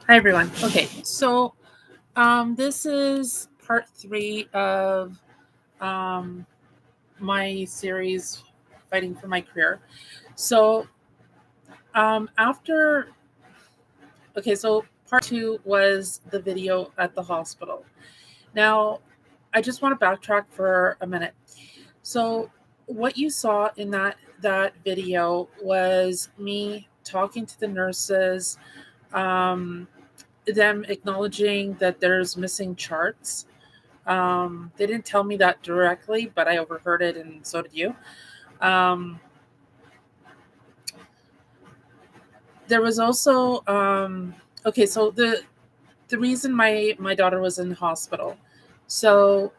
Hi everyone. Okay, so this is part three of um, my series, Fighting for My Career. So after, okay, so part two was the video at the hospital. Now, I just want to backtrack for a minute. So, what you saw in that video was me talking to the nurses, um, them acknowledging that there's missing charts. They didn't tell me that directly, but I overheard it, and so did you. Um, there was also okay. So the reason my daughter was in the hospital. So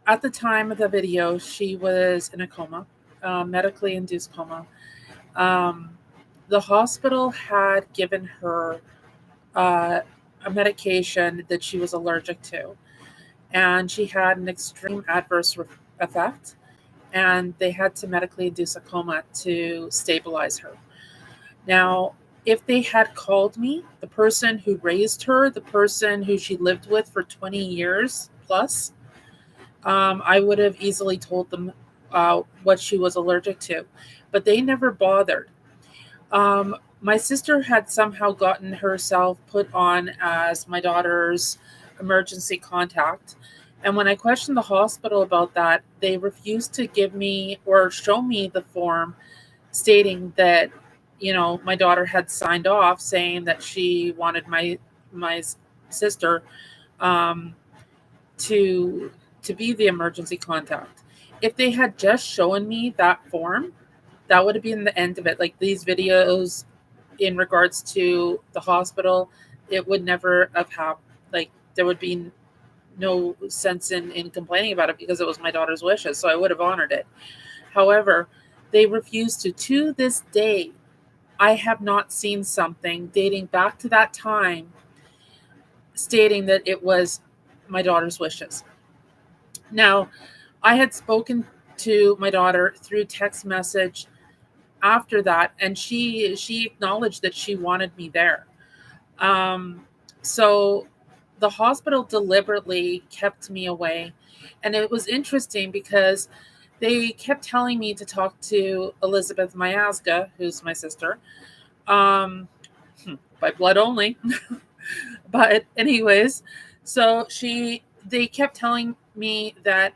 at the time of the video, she was in a coma, medically induced coma. Um, the hospital had given her uh, a medication that she was allergic to, and she had an extreme adverse effect, and they had to medically induce a coma to stabilize her. Now, if they had called me, the person who raised her, the person who she lived with for 20 years plus, I would have easily told them what she was allergic to, but they never bothered. My sister had somehow gotten herself put on as my daughter's emergency contact. And when I questioned the hospital about that, they refused to give me or show me the form stating that, my daughter had signed off saying that she wanted my sister um, to to be the emergency contact. If they had just shown me that form, that would have been the end of it. Like these videos in regards to the hospital, it would never have happened. Like there would be no sense in complaining about it because it was my daughter's wishes. So I would have honored it. However, they refused to. To this day, I have not seen something dating back to that time stating that it was my daughter's wishes. Now, I had spoken to my daughter through text message after that, and she acknowledged that she wanted me there. Um, so the hospital deliberately kept me away, and it was interesting because they kept telling me to talk to Elizabeth Miazga, who's my sister, um, by blood only. But anyways, so they kept telling me that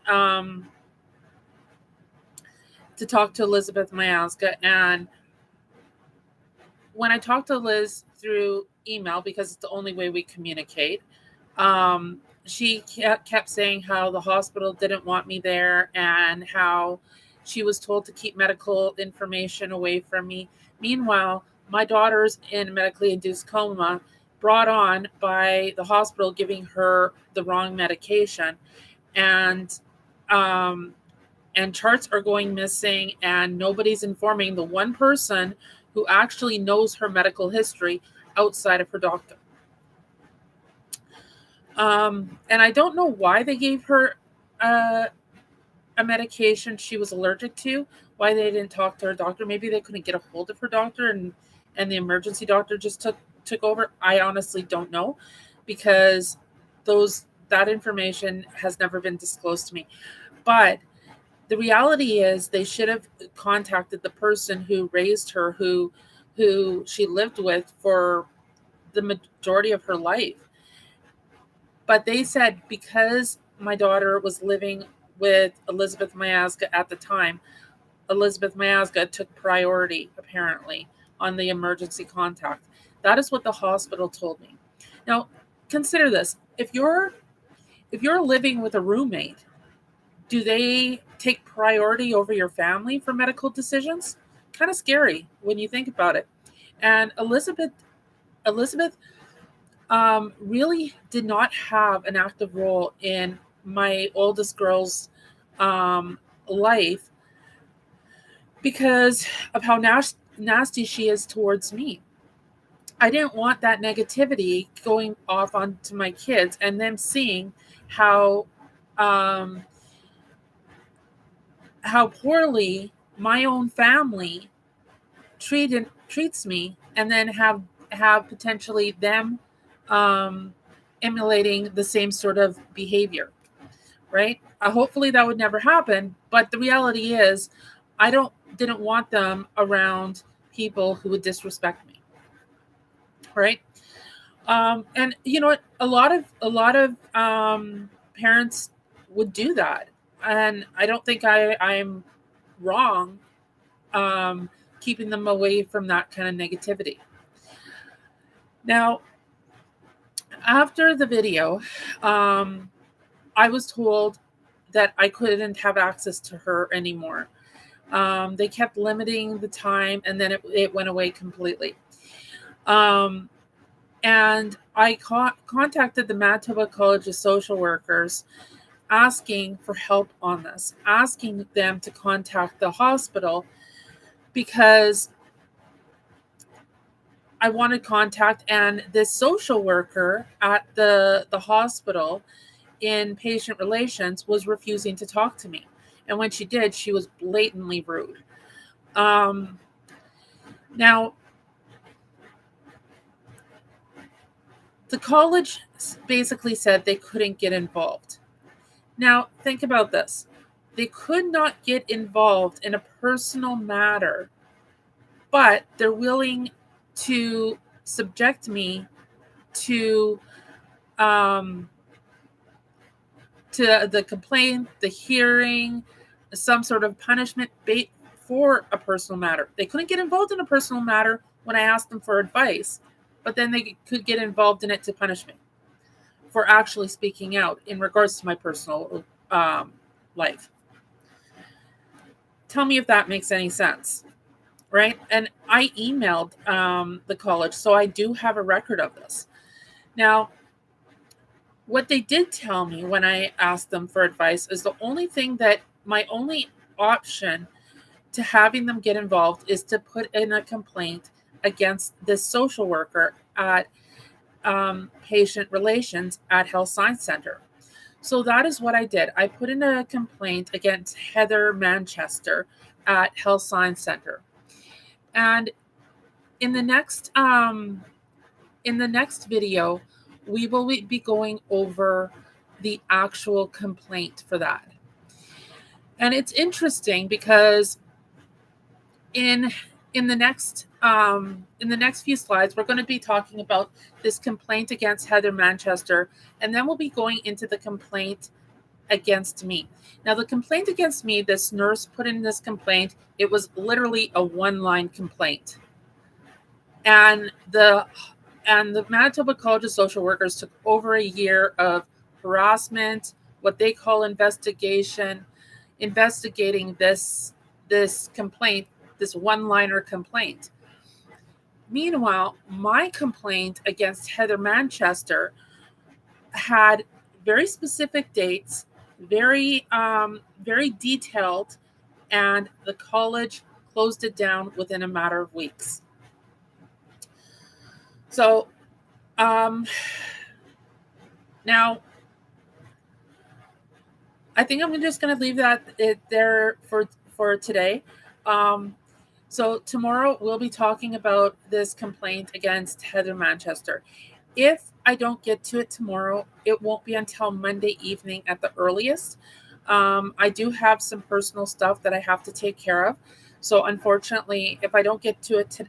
to talk to Elizabeth Miazga, and when I talked to Liz through email, because it's the only way we communicate, she kept saying how the hospital didn't want me there and how she was told to keep medical information away from me. Meanwhile, my daughter's in medically induced coma, brought on by the hospital giving her the wrong medication, and um, and charts are going missing, and nobody's informing the one person who actually knows her medical history outside of her doctor. And I don't know why they gave her uh, a medication she was allergic to, why they didn't talk to her doctor. Maybe they couldn't get a hold of her doctor, and the emergency doctor just took over. I honestly don't know, because that information has never been disclosed to me. But the reality is they should have contacted the person who raised her, who she lived with for the majority of her life. But they said because my daughter was living with Elizabeth Miazga at the time, Elizabeth Miazga took priority apparently on the emergency contact. That is what the hospital told me. Now, consider this. If you're living with a roommate, do they take priority over your family for medical decisions? Kind of scary when you think about it. And Elizabeth really did not have an active role in my oldest girl's um, life because of how nasty she is towards me. I didn't want that negativity going off onto my kids and them seeing how um, how poorly my own family treats me, and then have have potentially them emulating the same sort of behavior, right? Hopefully that would never happen, but the reality is I didn't want them around people who would disrespect me, right? And you know what? A lot of parents would do that, and I don't think I'm wrong keeping them away from that kind of negativity. Now, after the video, I was told that I couldn't have access to her anymore. They kept limiting the time, and then it went away completely. Um, and I contacted the Manitoba College of Social Workers asking for help on this, asking them to contact the hospital because I wanted contact, and this social worker at the hospital in patient relations was refusing to talk to me. And when she did, she was blatantly rude. Um, Now, the college basically said they couldn't get involved. Now, think about this. They could not get involved in a personal matter, but they're willing to subject me to um, to the complaint, the hearing, some sort of punishment for a personal matter. They couldn't get involved in a personal matter when I asked them for advice, but then they could get involved in it to punish me for actually speaking out in regards to my personal life. Tell me if that makes any sense, right? And I emailed the college, so I do have a record of this. Now, what they did tell me when I asked them for advice is my only option to having them get involved is to put in a complaint against this social worker at patient relations at Health Science Center. So that is what I did. I put in a complaint against Heather Manchester at Health Science Center. And in the next video, we will be going over the actual complaint for that. And it's interesting because in the next few slides, we're going to be talking about this complaint against Heather Manchester, and then we'll be going into the complaint against me. Now, the complaint against me, this nurse put in this complaint, it was literally a one-line complaint. And the Manitoba College of Social Workers took over a year of harassment, what they call investigating this complaint, this one-liner complaint. Meanwhile, my complaint against Heather Manchester had very specific dates, very detailed, and the college closed it down within a matter of weeks. So now I think I'm just going to leave it there for today. So tomorrow we'll be talking about this complaint against Heather Manchester. If I don't get to it tomorrow, it won't be until Monday evening at the earliest. I do have some personal stuff that I have to take care of. So unfortunately, if I don't get to it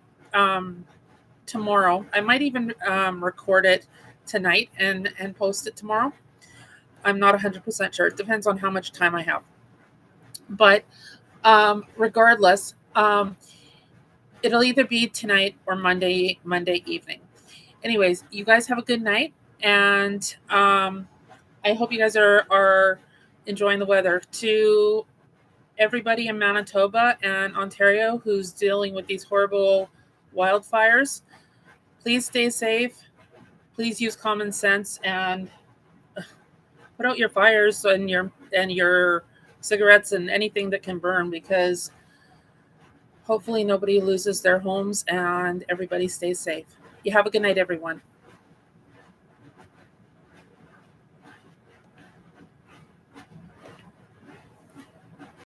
tomorrow, I might even record it tonight and post it tomorrow. I'm not 100% sure. It depends on how much time I have. But regardless, it'll either be tonight or Monday evening. Anyways, you guys have a good night, and I hope you guys are enjoying the weather. To everybody in Manitoba and Ontario who's dealing with these horrible wildfires, please stay safe. Please use common sense and put out your fires and your cigarettes and anything that can burn, because hopefully nobody loses their homes and everybody stays safe. You have a good night, everyone.